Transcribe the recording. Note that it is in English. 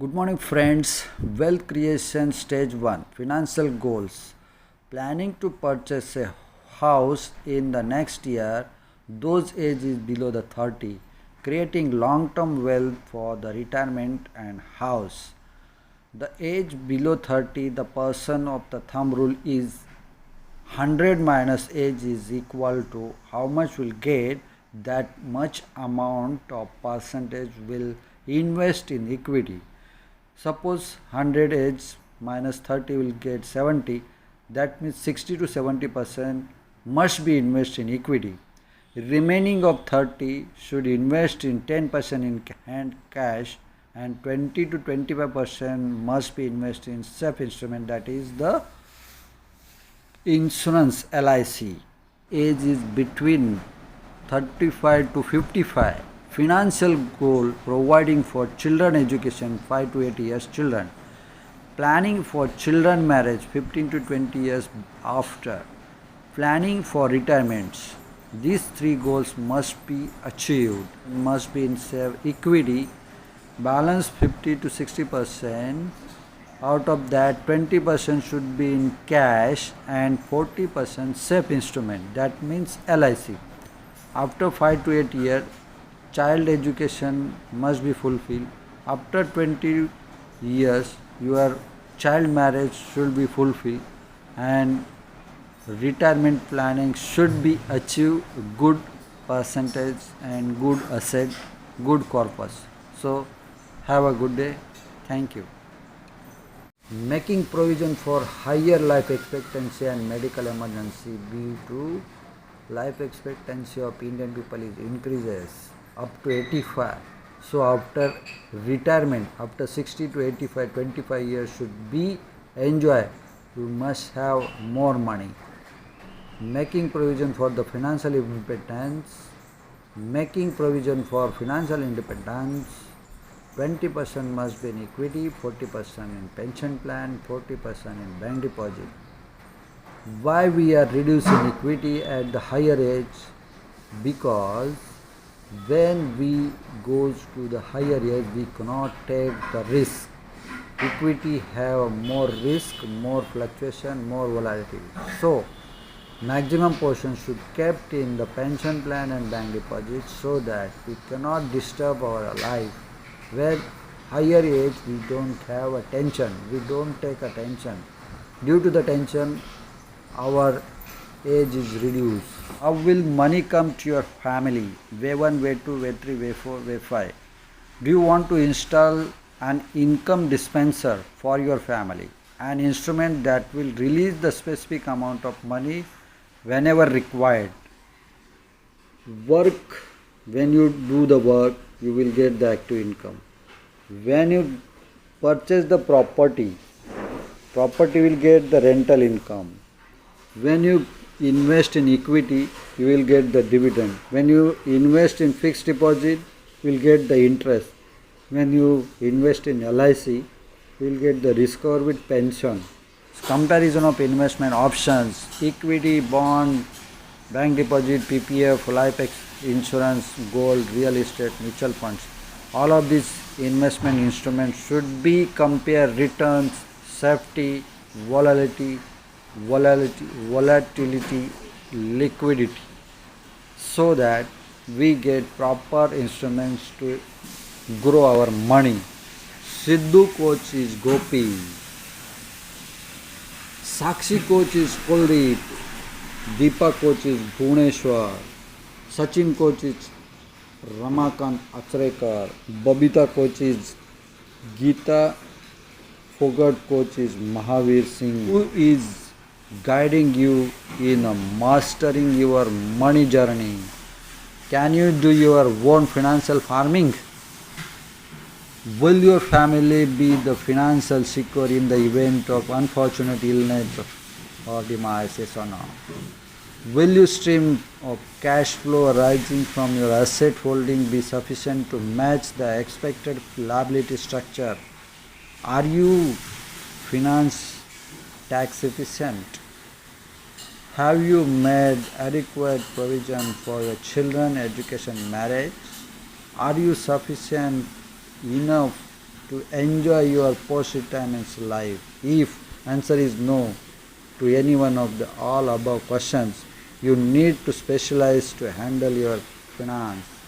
Good morning, friends. Wealth creation stage 1 financial goals. Planning to purchase a house in the next year, those age is below the 30. Creating long term wealth for the retirement and house. The age below 30, the person of the thumb rule is 100 minus age is equal to how much will get, that much amount of percentage will invest in equity. Suppose 100 age minus 30 will get 70, that means 60 to 70% must be invested in equity. Remaining of 30 should invest in 10% in hand cash, and 20 to 25% must be invested in safe instrument, that is the insurance LIC. Age is between 35 to 55. Financial goal providing for children education 5 to 8 years children. Planning for children marriage 15 to 20 years after. Planning for retirements. These three goals must be achieved. Must be in save equity. Balance 50 to 60%. Out of that 20% should be in cash and 40% safe instrument. That means LIC. After 5 to 8 years, child education must be fulfilled. After 20 years, your child marriage should be fulfilled, and retirement planning should be achieve good percentage and good asset, good corpus. So have a good day. Thank you. Making provision for higher life expectancy and medical emergency due to life expectancy of Indian people is increases up to 85. So after retirement, after 60 to 85, 25 years should be enjoy. You must have more money. Making provision for the financial independence. Making provision for financial independence. 20% must be in equity, 40% in pension plan, 40% in bank deposit. Why we are reducing equity at the higher age? Because when we goes to the higher age, we cannot take the risk. Equity have more risk, more fluctuation, more volatility. So maximum portion should kept in the pension plan and bank deposit, so that we cannot disturb our life. Where higher age we don't have a tension, we don't take a tension. Due to the tension, our age is reduced. How will money come to your family? Way 1, way 2, way 3, way 4, way 5. Do you want to install an income dispenser for your family? An instrument that will release the specific amount of money whenever required. Work, when you do the work, you will get the active income. When you purchase the property will get the rental income. When you invest in equity, you will get the dividend. When you invest in fixed deposit, you will get the interest. When you invest in LIC, you will get the risk cover with pension. Comparison of investment options: equity, bond, bank deposit, PPF, life insurance, gold, real estate, mutual funds. All of these investment instruments should be compare returns, safety, volatility, liquidity, so that we get proper instruments to grow our money. Sidhu coach is Gopi. Sakshi coach is Kuldeep. Deepa coach is Bhuneshwar. Sachin coach is Ramakant Achrekar. Babita coach is Geeta. Fogart coach is Mahavir Singh. Who is guiding you in mastering your money journey? Can you do your own financial farming? Will your family be the financial secure in the event of unfortunate illness or demise, yes or no? Will your stream of cash flow arising from your asset holding be sufficient to match the expected liability structure? Are you finance tax efficient? Have you made adequate provision for your children education marriage? Are you sufficient enough to enjoy your post-retirement life? If answer is no to any one of the all above questions, you need to specialize to handle your finance.